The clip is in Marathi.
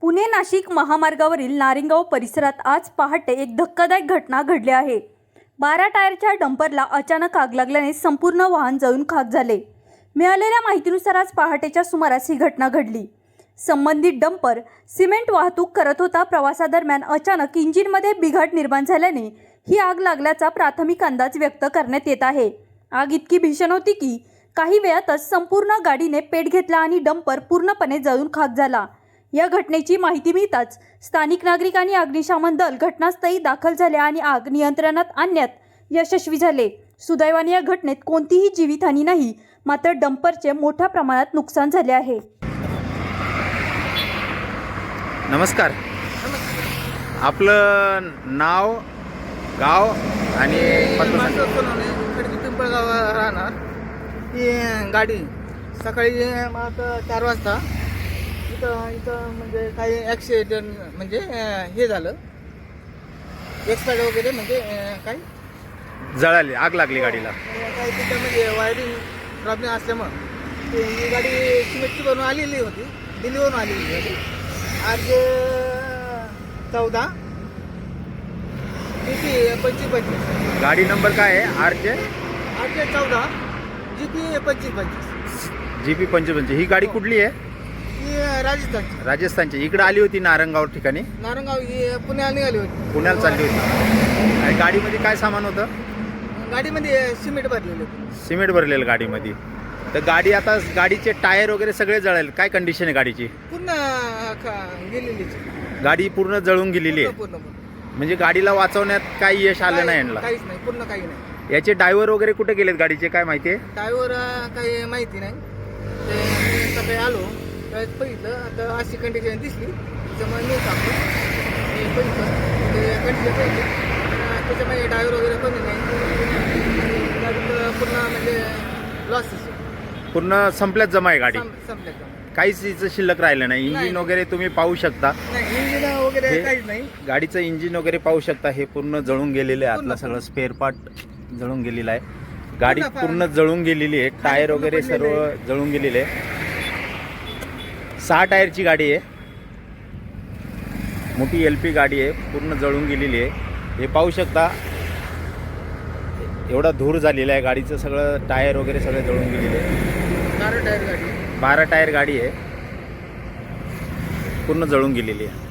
पुणे नाशिक महामार्गावरील नारिंगाव परिसरात आज पहाटे एक धक्कादायक घटना घडली आहे। 12 टायरच्या डंपरला अचानक आग लागल्याने संपूर्ण वाहन जळून खाक झाले। मिळालेल्या माहितीनुसार आज पहाटेच्या सुमारास ही घटना घडली। संबंधित डंपर सिमेंट वाहतूक करत होता। प्रवासादरम्यान अचानक इंजिनमध्ये बिघाड निर्माण झाल्याने ही आग लागल्याचा प्राथमिक अंदाज व्यक्त करण्यात येत आहे। आग इतकी भीषण होती की काही वेळातच संपूर्ण गाडीने पेट घेतला आणि डंपर पूर्णपणे जळून खाक झाला। या घटनेची माहिती मिळताच स्थानिक नागरिक आणि अग्निशमन दल घटनास्थळी दाखल झाले आणि आग नियंत्रणात आणण्यात यशस्वी झाले। सुदैवाने या घटनेत कोणतीही जीवितहानी नाही, मात्र डंपरचे मोठ्या प्रमाणात नुकसान झाले आहे। नमस्कार, आपलं नाव, गाव आणि पिंपळगाव राहणार। ही गाडी सकाळी मला 4 वाजता इथं म्हणजे काही ॲक्सिडेंट म्हणजे हे झालं, एक्सपायर्ड वगैरे म्हणजे काही जळाली, आग लागली गाडीला। काही त्याच्यामध्ये वायरिंग प्रॉब्लेम असल्यामुळं ही गाडी सिमेंटची बनवून आलेली होती, दिल्लीवरून आलेली होती। आज 14 25 गाडी नंबर काय आहे? RJ 14 GP 25 GP 25। ही गाडी कुठली आहे? ही राजस्थानची। राजस्थानची। इकडे आली होती नारंगाव ठिकाणी, नारंगाव ही पुण्याला निघाली होती। पुण्याला चालली होती। आणि गाडीमध्ये काय सामान होतं? गाडीमध्ये सिमेंट भरलेलं होतं। सिमेंट भरलेलं गाडीमध्ये। तर गाडी आता गाडीचे टायर वगैरे सगळे जळाले। काय कंडिशन आहे गाडीची? पूर्ण गेलेली, गाडी पूर्ण जळून गेलेली आहे। पूर्ण म्हणजे गाडीला वाचवण्यात काही यश आलं नाही यांना? काहीच नाही, पूर्ण काही नाही। याचे ड्रायव्हर वगैरे कुठे गेलेत गाडीचे, काय माहिती आहे? ड्रायव्हर काही माहिती नाही। ते मी सकाळी आलो त्यावेळेस बघितलं, आता अशी कंडिशन दिसली, त्याच्यामुळे मी टाकलं बघितलं ते कंडिशन त्याच्यामुळे ड्रायव्हर वगैरे पण नाही। गाडीचं पूर्ण म्हणजे लॉस पूर्ण संपल्यात जमा आहे गाडी, संपल्या। काहीच तिचं शिल्लक राहिलं नाही। इंजिन वगैरे तुम्ही पाहू शकता, नाही इंजिन वगैरे काहीच नाही। गाडीचं इंजिन वगैरे पाहू शकता, हे पूर्ण जळून गेलेलं आहे। आतला सगळं स्पेअर पार्ट जळून गेलेला आहे। गाडी पूर्ण जळून गेलेली आहे। टायर वगैरे सर्व जळून गेलेले आहे। 6 टायरची गाडी आहे, मोठी LP गाडी आहे, पूर्ण जळून गेलेली आहे। हे पाहू शकता, एवढा धूर झालेला आहे गाडीचं। सगळं टायर वगैरे सगळे जळून गेलेले आहे। 12 टायर गाडी, 12 टायर गाडी आहे, पूर्ण जळून गेलेली आहे।